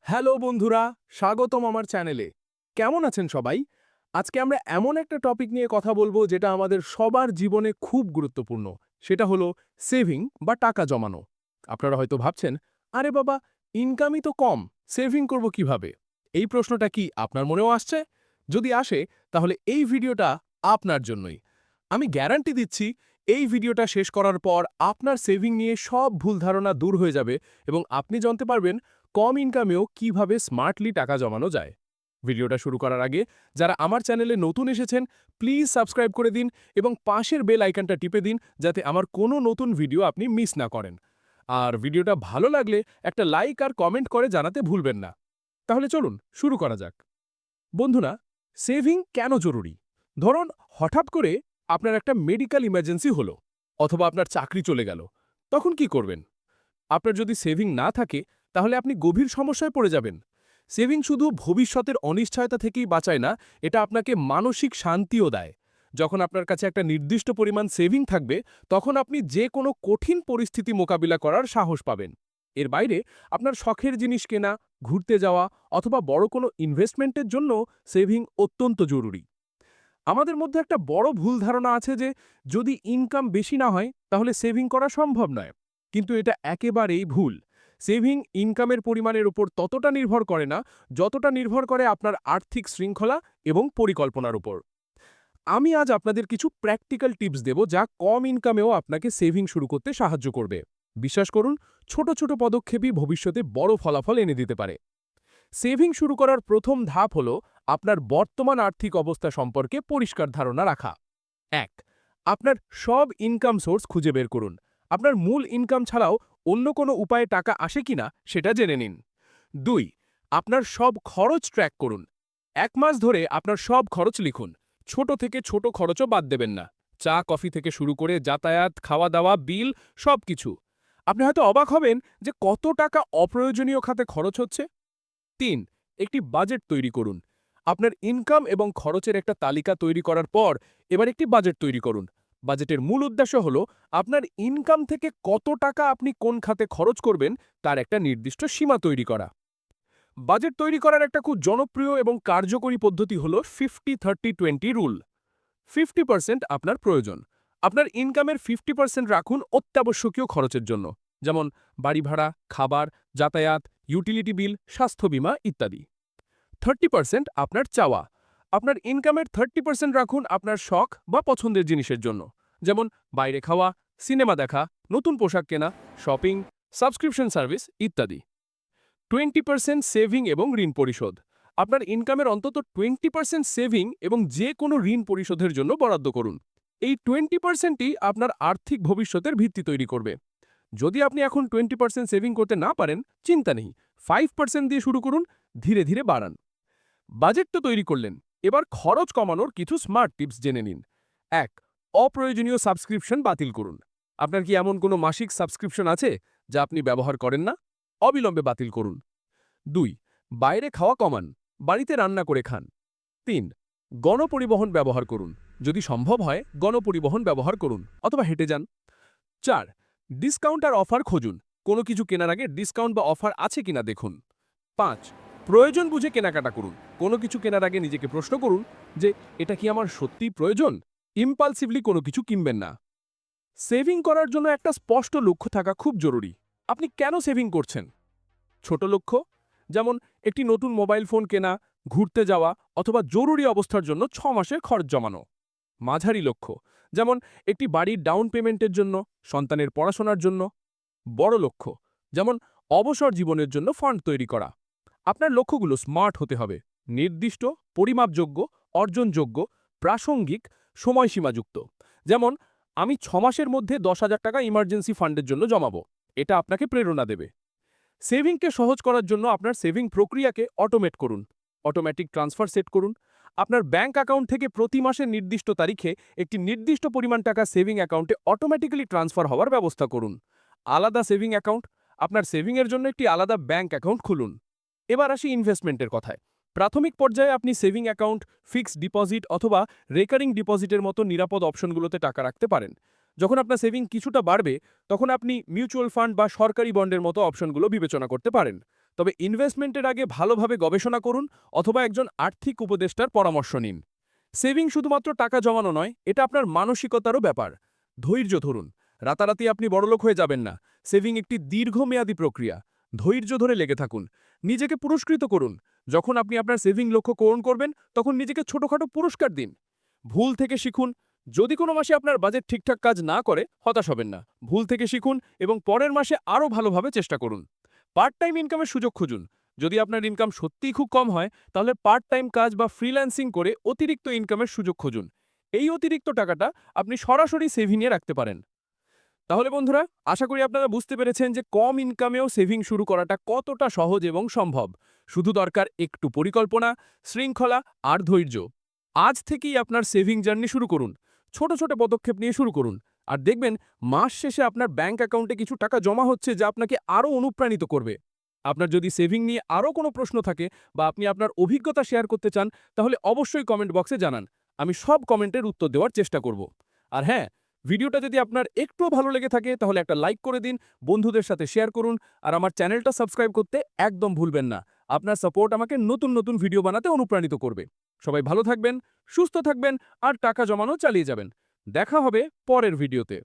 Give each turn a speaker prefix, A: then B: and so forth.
A: Hello বন্ধুরা, স্বাগতম আমার চ্যানেলে। কেমন আছেন সবাই? আজকে আমরা এমন একটা টপিক নিয়ে কথা বলবো যেটা আমাদের সবার জীবনে খুব গুরুত্বপূর্ণ। সেটা হলো সেভিং বা টাকা জমানো। আপনারা হয়তো ভাবছেন, আরে বাবা, ইনকামই তো কম, সেভিং করব কিভাবে? এই প্রশ্নটা কি আপনার মনেও আসছে? যদি আসে, তাহলে এই ভিডিওটা আপনার জন্যই। আমি গ্যারান্টি দিচ্ছি, এই ভিডিওটা শেষ করার পর আপনার সেভিং নিয়ে সব ভুল ধারণা দূর হয়ে যাবে এবং আপনি জানতে পারবেন কম ইনকামেও কিভাবে স্মার্টলি টাকা জমানো যায়। ভিডিওটা শুরু করার আগে যারা আমার চ্যানেলে নতুন এসেছেন, প্লিজ সাবস্ক্রাইব করে দিন এবং পাশের বেল আইকনটা টিপে দিন যাতে আমার কোনো নতুন ভিডিও আপনি মিস না করেন। আর ভিডিওটা ভালো লাগলে একটা লাইক আর কমেন্ট করে জানাতে ভুলবেন না। তাহলে চলুন শুরু করা যাক। বন্ধুরা, সেভিং কেন জরুরি? ধরুন হঠাৎ করে আপনার একটা মেডিকেল ইমার্জেন্সি হলো, অথবা আপনার চাকরি চলে গেল। তখন কি করবেন? আপনার যদি সেভিং না থাকে, তাহলে আপনি গভীর সমস্যায় পড়ে যাবেন। সেভিং শুধু ভবিষ্যতের অনিশ্চয়তা থেকেই বাঁচায় না, এটা আপনাকে মানসিক শান্তিও দেয়। যখন আপনার কাছে একটা নির্দিষ্ট পরিমাণ সেভিং থাকবে, তখন আপনি যে কোনো কঠিন পরিস্থিতি মোকাবিলা করার সাহস পাবেন। এর বাইরে আপনার শখের জিনিস কেনা, ঘুরতে যাওয়া অথবা বড় কোনো ইনভেস্টমেন্টের জন্য সেভিং অত্যন্ত জরুরি। আমাদের মধ্যে একটা বড় ভুল ধারণা আছে যে যদি ইনকাম বেশি না হয় তাহলে সেভিং করা সম্ভব নয়। কিন্তু এটা একেবারেই ভুল। সেভিং ইনকামের পরিমাণের উপর ততটা নির্ভর করে না যতটা নির্ভর করে আপনার আর্থিক শৃঙ্খলা এবং পরিকল্পনার উপর। আমি আজ আপনাদের কিছু প্র্যাকটিক্যাল টিপস দেব যা কম ইনকামেও আপনাকে সেভিং শুরু করতে সাহায্য করবে। বিশ্বাস করুন, ছোট ছোট পদক্ষেপই ভবিষ্যতে বড় ফলাফল এনে দিতে পারে। সেভিং শুরু করার প্রথম ধাপ হল আপনার বর্তমান আর্থিক অবস্থা সম্পর্কে পরিষ্কার ধারণা রাখা। ১. আপনার সব ইনকাম সোর্স খুঁজে বের করুন। আপনার মূল ইনকাম ছাড়াও অন্য কোনো উপায়ে টাকা আসে কিনা সেটা জেনে নিন। ২. আপনার সব খরচ ট্র্যাক করুন। ১ মাস ধরে আপনার সব খরচ লিখুন। ছোট থেকে ছোট খরচও বাদ দেবেন না। চা কফি থেকে শুরু করে যাতায়াত, খাওয়া দাওয়া, বিল, সবকিছু। আপনি হয়তো অবাক হবেন যে কত টাকা অপ্রয়োজনীয় খাতে খরচ হচ্ছে। ৩. একটি বাজেট তৈরি করুন। আপনার ইনকাম এবং খরচের একটা তালিকা তৈরি করার পর এবার একটি বাজেট তৈরি করুন। বাজেটের মূল উদ্দেশ্য হল আপনার ইনকাম থেকে কত টাকা আপনি কোন খাতে খরচ করবেন তার একটা নির্দিষ্ট সীমা তৈরি করা। বাজেট তৈরি করার একটা খুব জনপ্রিয় এবং কার্যকরী পদ্ধতি হল 50-30-20 রুল। 50% আপনার প্রয়োজন। আপনার ইনকামের 50% রাখুন অত্যাবশ্যকীয় খরচের জন্য, যেমন বাড়ি ভাড়া, খাবার, যাতায়াত, ইউটিলিটি বিল, স্বাস্থ্য বীমা ইত্যাদি। 30% আপনার চাওয়া। আপনার ইনকামের 30% রাখুন আপনার শখ বা পছন্দের জিনিসের জন্য, যেমন বাইরে খাওয়া, সিনেমা দেখা, নতুন পোশাক কেনা, শপিং, সাবস্ক্রিপশন সার্ভিস ইত্যাদি। 20% সেভিং এবং ঋণ পরিশোধ। আপনার ইনকামের অন্তত 20% সেভিং এবং যে কোনো ঋণ পরিশোধের জন্য বরাদ্দ করুন। এই 20%ই আপনার আর্থিক ভবিষ্যতের ভিত্তি তৈরি করবে। যদি আপনি এখন 20% সেভিং করতে না পারেন, চিন্তা নেই, 5% দিয়ে শুরু করুন, ধীরে ধীরে বাড়ান। বাজেট তো তৈরি করলেন, এবার খরচ কমানোর কিছু স্মার্ট টিপস জেনে নিন। ১. অপ্রয়োজনীয় সাবস্ক্রিপশন বাতিল করুন। আপনার কি এমন কোনো মাসিক সাবস্ক্রিপশন আছে যা আপনি ব্যবহার করেন না? অবিলম্বে বাতিল করুন। ২. বাইরে খাওয়া কমান, বাড়িতে রান্না করে খান। ৩. গণপরিবহন ব্যবহার করুন। যদি সম্ভব হয় গণপরিবহন ব্যবহার করুন অথবা হেঁটে যান। ৪. ডিসকাউন্ট আর অফার খুঁজুন। কোনো কিছু কেনার আগে ডিসকাউন্ট বা অফার আছে কিনা দেখুন। ৫. প্রয়োজন বুঝে কেনাকাটা করুন। কোনো কিছু কেনার আগে নিজেকে প্রশ্ন করুন যে এটা কি আমার সত্যিই প্রয়োজন? ইম্পালসিভলি কোনো কিছু কিনবেন না। সেভিং করার জন্য একটা স্পষ্ট লক্ষ্য থাকা খুব জরুরি। আপনি কেন সেভিং করছেন? ছোট লক্ষ্য, যেমন একটি নতুন মোবাইল ফোন কেনা, ঘুরতে যাওয়া অথবা জরুরি অবস্থার জন্য ৬ মাসের খরচ জমানো। মাঝারি লক্ষ্য, যেমন একটি বাড়ির ডাউন পেমেন্টের জন্য, সন্তানের পড়াশোনার জন্য। বড় লক্ষ্য, যেমন অবসর জীবনের জন্য ফান্ড তৈরি করা। আপনার লক্ষ্যগুলো স্মার্ট হতে হবে, নির্দিষ্ট, পরিমাপযোগ্য, অর্জনযোগ্য, প্রাসঙ্গিক, সময়সীমাযুক্ত। যেমন আমি ৬ মাসের মধ্যে ১০,০০০ টাকা ইমার্জেন্সি ফান্ডের জন্য জমাবো। এটা আপনাকে প্রেরণা দেবে। সেভিংকে সহজ করার জন্য আপনার সেভিং প্রক্রিয়াকে অটোমেট করুন। অটোমেটিক ট্রান্সফার সেট করুন। আপনার ব্যাংক অ্যাকাউন্ট থেকে প্রতি মাসের নির্দিষ্ট তারিখে একটি নির্দিষ্ট পরিমাণ টাকা সেভিং অ্যাকাউন্টে অটোমেটিক্যালি ট্রান্সফার হওয়ার ব্যবস্থা করুন। আলাদা সেভিং অ্যাকাউন্ট, আপনার সেভিংয়ের জন্য একটি আলাদা ব্যাংক অ্যাকাউন্ট খুলুন। এবার আসি ইনভেস্টমেন্টের কথায়। প্রাথমিক পর্যায়ে আপনি সেভিং অ্যাকাউন্ট, ফিক্সড ডিপোজিট অথবা রেকারিং ডিপোজিটের মতো নিরাপদ অপশনগুলোতে টাকা রাখতে পারেন। যখন আপনার সেভিং কিছুটা বাড়বে, তখন আপনি মিউচুয়াল ফান্ড বা সরকারি বন্ডের মতো অপশনগুলো বিবেচনা করতে পারেন। তবে ইনভেস্টমেন্টের আগে ভালোভাবে গবেষণা করুন অথবা একজন আর্থিক উপদেষ্টার পরামর্শ নিন। সেভিং শুধুমাত্র টাকা জমানো নয়, এটা আপনার মানসিকতারও ব্যাপার। ধৈর্য ধরুন, রাতারাতি আপনি বড়লোক হয়ে যাবেন না। সেভিং একটি দীর্ঘমেয়াদী প্রক্রিয়া। ধৈর্য ধরে লেগে থাকুন। নিজেকে পুরস্কৃত করুন। যখন আপনি আপনার সেভিং লক্ষ্য পূরণ করবেন, তখন নিজেকে ছোটখাটো পুরস্কার দিন। ভুল থেকে শিখুন। যদি কোনো মাসে আপনার বাজেট ঠিকঠাক কাজ না করে, হতাশ হবেন না। ভুল থেকে শিখুন এবং পরের মাসে আরও ভালোভাবে চেষ্টা করুন। পার্ট টাইম ইনকামের সুযোগ খুঁজুন। যদি আপনার ইনকাম সত্যিই খুব কম হয়, তাহলে পার্ট টাইম কাজ বা ফ্রিল্যান্সিং করে অতিরিক্ত ইনকামের সুযোগ খুঁজুন। এই অতিরিক্ত টাকাটা আপনি সরাসরি সেভিংয়ে রাখতে পারেন। তাহলে বন্ধুরা, আশা করি আপনারা বুঝতে পেরেছেন যে কম ইনকামেও সেভিং শুরু করাটা কতটা সহজ এবং সম্ভব। শুধু দরকার একটু পরিকল্পনা, শৃঙ্খলা আর ধৈর্য। আজ থেকেই আপনার সেভিং জার্নি শুরু করুন। ছোট ছোট পদক্ষেপ নিয়ে শুরু করুন। আর দেখবেন মাস শেষে আপনার ব্যাংক অ্যাকাউন্টে কিছু টাকা জমা হচ্ছে, যা আপনাকে আরও অনুপ্রাণিত করবে। আপনার যদি সেভিং নিয়ে আরও কোনো প্রশ্ন থাকে বা আপনি আপনার অভিজ্ঞতা শেয়ার করতে চান, তাহলে অবশ্যই কমেন্ট বক্সে জানান। আমি সব কমেন্টের উত্তর দেওয়ার চেষ্টা করব। আর হ্যাঁ, ভিডিওটা যদি আপনার একটুও ভালো লেগে থাকে, তাহলে একটা লাইক করে দিন, বন্ধুদের সাথে শেয়ার করুন, আর আমার চ্যানেলটা সাবস্ক্রাইব করতে একদম ভুলবেন না। আপনার সাপোর্ট আমাকে নতুন নতুন ভিডিও বানাতে অনুপ্রাণিত করবে। সবাই ভালো থাকবেন, সুস্থ থাকবেন আর টাকা জমানো চালিয়ে যাবেন। দেখা হবে পরের ভিডিওতে।